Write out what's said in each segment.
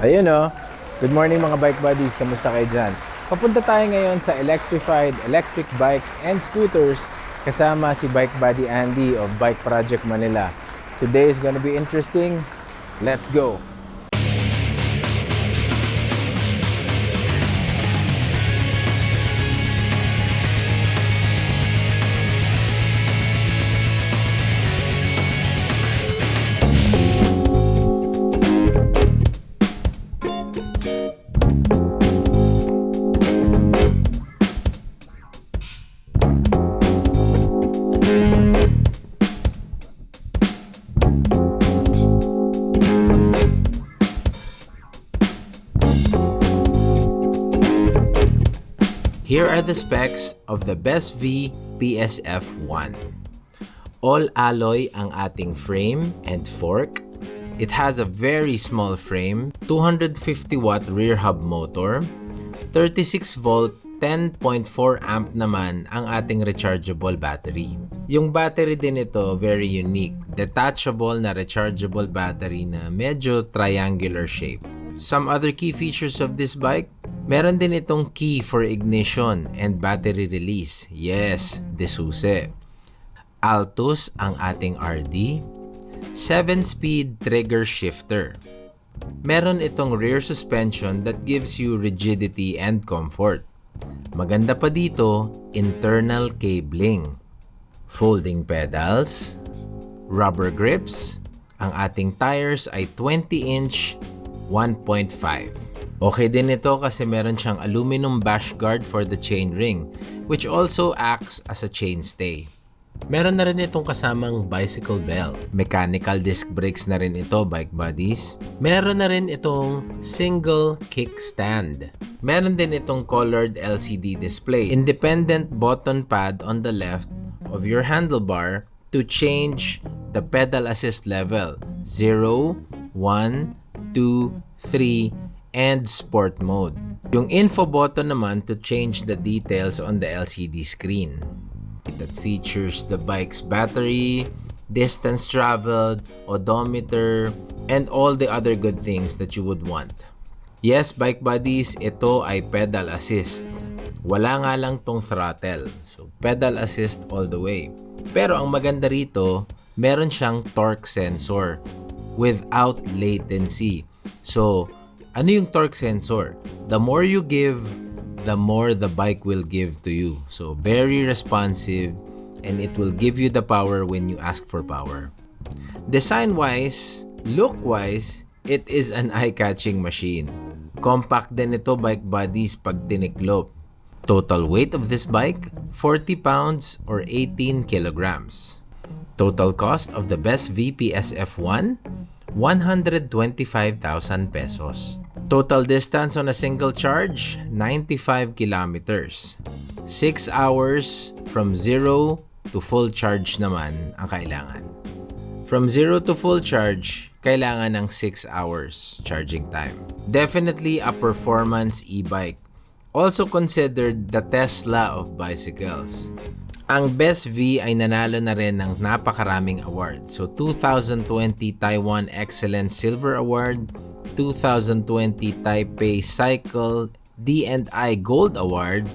Ayun o. Good morning mga bike buddies. Kamusta kayo dyan? Papunta tayo ngayon sa electrified electric bikes and scooters kasama si Bike Buddy Andy of Bike Project Manila. Today is gonna be interesting. Let's go! Here are the specs of the Besv PSF-1. All alloy ang ating frame and fork. It has a very small frame, 250 watt rear hub motor, 36 volt 10.4 amp naman ang ating rechargeable battery. Yung battery din ito very unique, detachable na rechargeable battery na medyo triangular shape. Some other key features of this bike, meron din itong key for ignition and battery release. Yes, desusi. Altus ang ating RD. 7-speed trigger shifter. Meron itong rear suspension that gives you rigidity and comfort. Maganda pa dito, internal cabling. Folding pedals. Rubber grips. Ang ating tires ay 20-inch 1.5. Okay din ito kasi meron siyang aluminum bash guard for the chain ring, which also acts as a chainstay. Meron na rin itong kasamang bicycle bell. Mechanical disc brakes na rin ito, bike buddies. Meron na rin itong single kickstand. Meron din itong colored LCD display. Independent button pad on the left of your handlebar to change the pedal assist level. 0, 1, 2, 3, and sport mode. Yung info button naman to change the details on the LCD screen. That features the bike's battery, distance traveled, odometer, and all the other good things that you would want. Yes, bike buddies, ito ay pedal assist. Wala nga lang tong throttle. So, pedal assist all the way. Pero ang maganda rito, meron siyang torque sensor without latency. So, ano yung torque sensor? The more you give, the more the bike will give to you. So, very responsive and it will give you the power when you ask for power. Design-wise, look-wise, it is an eye-catching machine. Compact din ito, bike buddies, pag tiniklop. Total weight of this bike, 40 pounds or 18 kilograms. Total cost of the Besv PSF-1, 125,000 pesos. Total distance on a single charge, 95 kilometers. 6 hours from 0 to full charge naman ang kailangan. From 0 to full charge, kailangan ng 6 hours charging time. Definitely a performance e-bike. Also considered the Tesla of bicycles. Ang Besv ay nanalo na rin ng napakaraming awards. So 2020 Taiwan Excellence Silver Award, 2020 Taipei Cycle D&I Gold Award,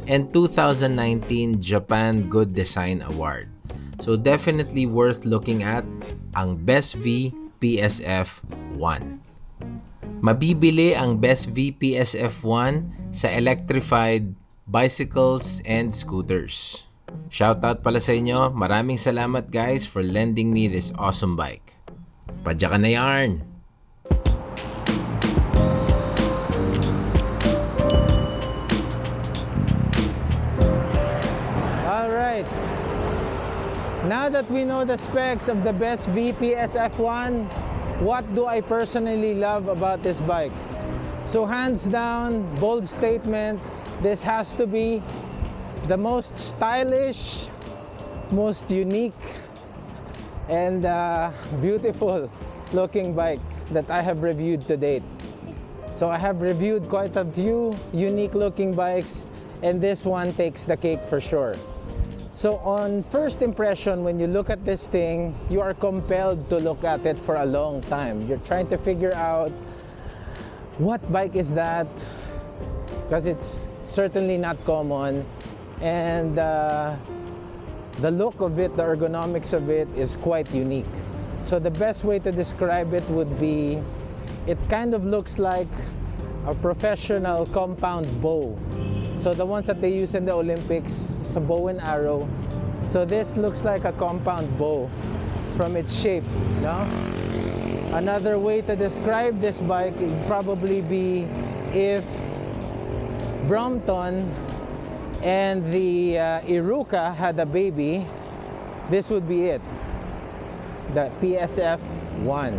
and 2019 Japan Good Design Award. So definitely worth looking at ang Besv PSF-1. Mabibili ang Besv PSF-1 sa electrified bicycles and scooters. Shoutout pala sa inyo. Maraming salamat guys for lending me this awesome bike. Padyakan na yarn! Alright. Now that we know the specs of the Besv PSF-1, what do I personally love about this bike? So hands down, bold statement, this has to be the most stylish, most unique, and beautiful looking bike that I have reviewed to date. So I have reviewed quite a few unique looking bikes, and this one takes the cake for sure. So on first impression, when you look at this thing, you are compelled to look at it for a long time. You're trying to figure out what bike is that? Because it's certainly not common, and the look of it, the ergonomics of it is quite unique. So the best way to describe it would be, it kind of looks like a professional compound bow. So the ones that they use in the Olympics, it's a bow and arrow. So this looks like a compound bow from its shape, no? Another way to describe this bike would probably be if Brompton and the Iruka had a baby, this would be it, the PSF-1.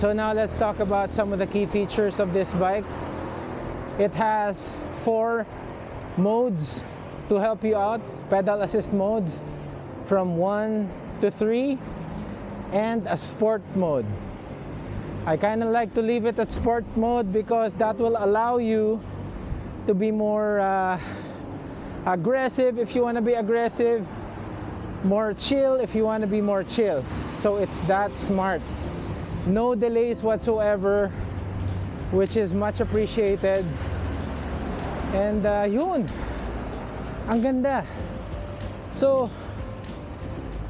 So now let's talk about some of the key features of this bike. It has 4 modes to help you out, pedal assist modes from 1 to 3, and a sport mode. I kind of like to leave it at sport mode because that will allow you to be more aggressive if you want to be aggressive, more chill if you want to be more chill. So it's that smart. No delays whatsoever, which is much appreciated. And yun, ang ganda. So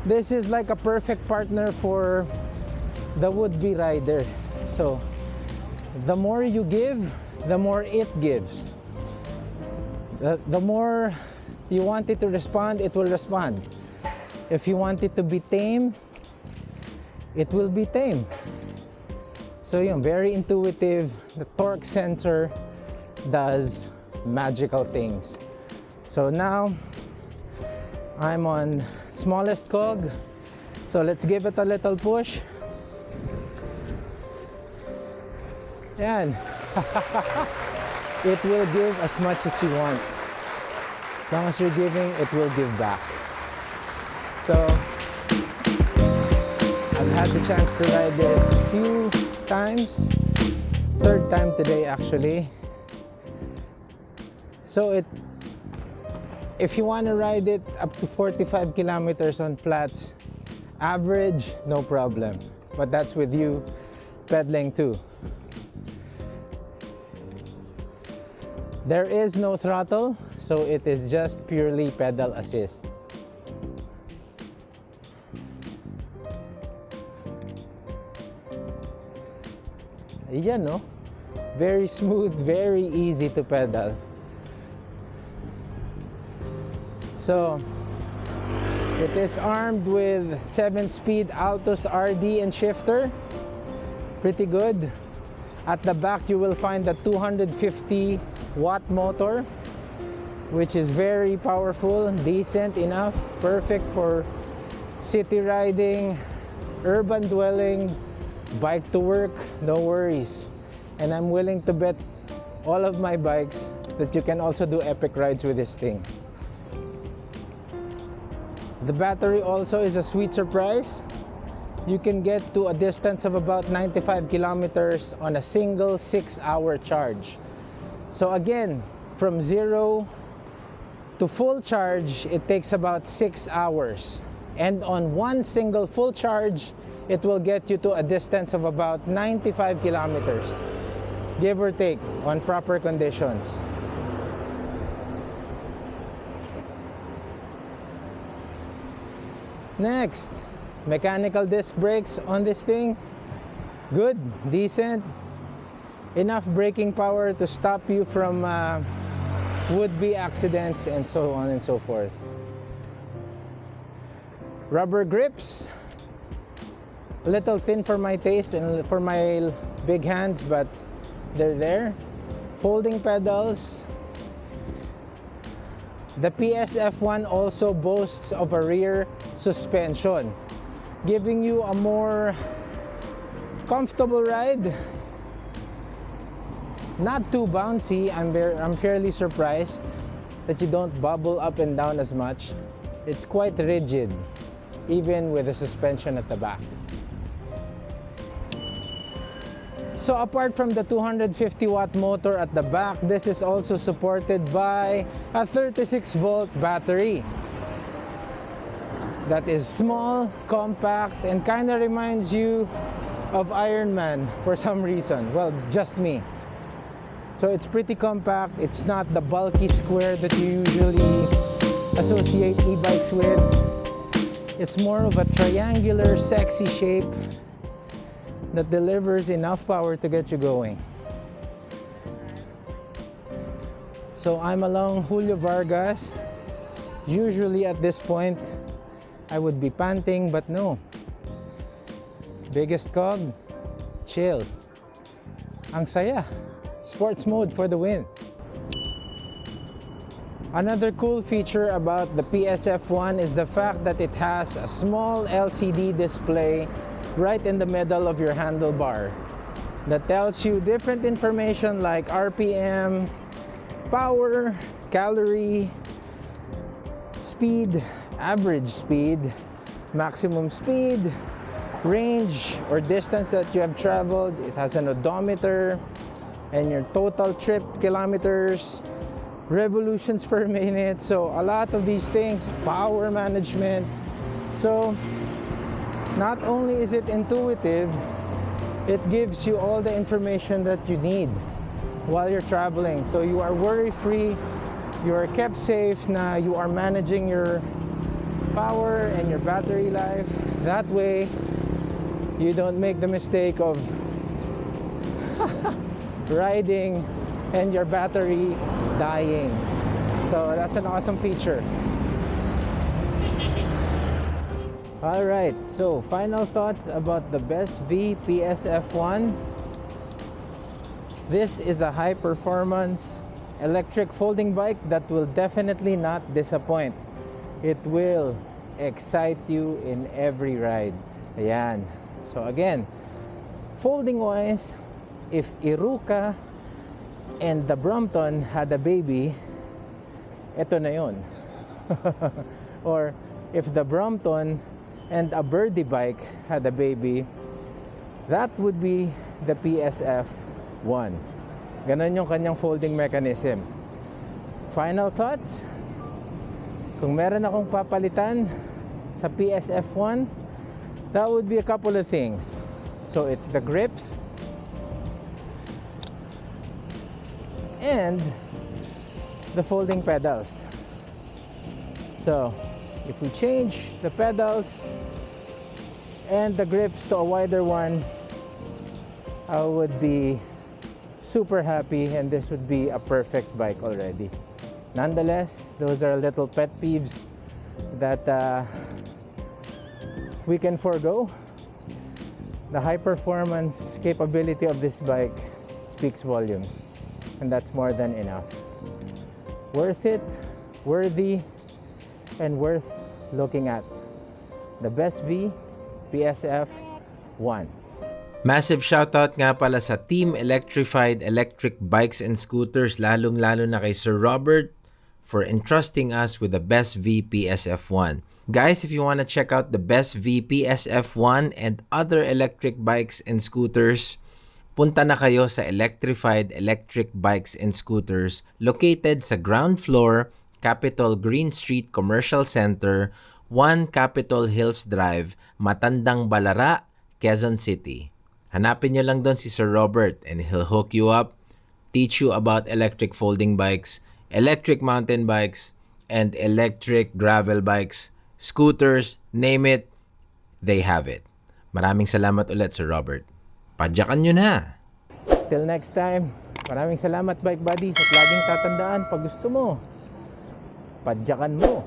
this is like a perfect partner for the would-be rider. So the more you give, the more it gives. The more you want it to respond, it will respond. If you want it to be tame, it will be tame. So yun, very intuitive. The torque sensor does magical things. So now I'm on smallest cog, so let's give it a little push. Yan. It will give as much as you want. As long as you're giving, it will give back. So I've had the chance to ride this a few times, 3rd time today actually. So if you want to ride it up to 45 kilometers on flats, average, no problem. But that's with you pedaling too. There is no throttle, so it is just purely pedal assist. Ayan, no? Very smooth, very easy to pedal. So it is armed with 7-speed Altus RD and shifter. Pretty good. At the back you will find a 250 watt motor, which is very powerful, decent enough, perfect for city riding, urban dwelling, bike to work, no worries. And I'm willing to bet all of my bikes that you can also do epic rides with this thing. The battery also is a sweet surprise. You can get to a distance of about 95 kilometers on a single 6-hour charge. So again, from 0 to full charge, it takes about 6 hours. And on one single full charge, it will get you to a distance of about 95 kilometers, give or take, on proper conditions. Next, mechanical disc brakes on this thing. Good, decent, enough braking power to stop you from would-be accidents and so on and so forth. Rubber grips, a little thin for my taste and for my big hands, but they're there. Folding pedals. The PSF-1 also boasts of a rear suspension, giving you a more comfortable ride. Not too bouncy. I'm fairly surprised that you don't bubble up and down as much. It's quite rigid, even with the suspension at the back. So apart from the 250 watt motor at the back, this is also supported by a 36 volt battery that is small, compact, and kind of reminds you of Iron Man for some reason. Well, just me. So it's pretty compact. It's not the bulky square that you usually associate e-bikes with. It's more of a triangular, sexy shape that delivers enough power to get you going. So I'm along Julio Vargas. Usually at this point, I would be panting, but no. Biggest cog, chill. Ang saya. Sports mode for the win. Another cool feature about the PSF-1 is the fact that it has a small LCD display right in the middle of your handlebar that tells you different information like RPM, power, calorie, speed, average speed, maximum speed, range or distance that you have traveled. It has an odometer and your total trip kilometers, revolutions per minute. So a lot of these things, power management. So not only is it intuitive, it gives you all the information that you need while you're traveling. So you are worry-free, you are kept safe, na you are managing your power and your battery life. That way, you don't make the mistake of riding and your battery dying. So that's an awesome feature. Alright, so final thoughts about the Besv PSF-1. This is a high performance electric folding bike that will definitely not disappoint. It will excite you in every ride. Ayan. So again, folding wise, if Iruka and the Brompton had a baby, eto na yun. Or if the Brompton and a birdie bike had a baby, that would be the PSF-1. Ganon yung kanyang folding mechanism. Final thoughts? Kung meron akong papalitan sa PSF-1, that would be a couple of things. So it's the grips and the folding pedals. So if we change the pedals and the grips to a wider one, I would be super happy and this would be a perfect bike already. Nonetheless, those are little pet peeves that we can forego. The high performance capability of this bike speaks volumes, and that's more than enough. Worth it, worthy, and worth looking at. The Besv PSF-1. Massive shoutout nga pala sa Team Electrified Electric Bikes and Scooters, lalong-lalo na kay Sir Robert for entrusting us with the Besv PSF-1. Guys, if you want to check out the Besv PSF-1 and other electric bikes and scooters, punta na kayo sa Electrified Electric Bikes and Scooters located sa ground floor, Capitol Greenstreet Commercial Center, 1 Capitol Hills Drive, Matandang Balara, Quezon City. Hanapin nyo lang doon si Sir Robert and he'll hook you up, teach you about electric folding bikes, electric mountain bikes, and electric gravel bikes, scooters, name it, they have it. Maraming salamat ulit, Sir Robert. Padyakan nyo na! Till next time, maraming salamat bike buddies at laging tatandaan pag gusto mo, padyakan mo.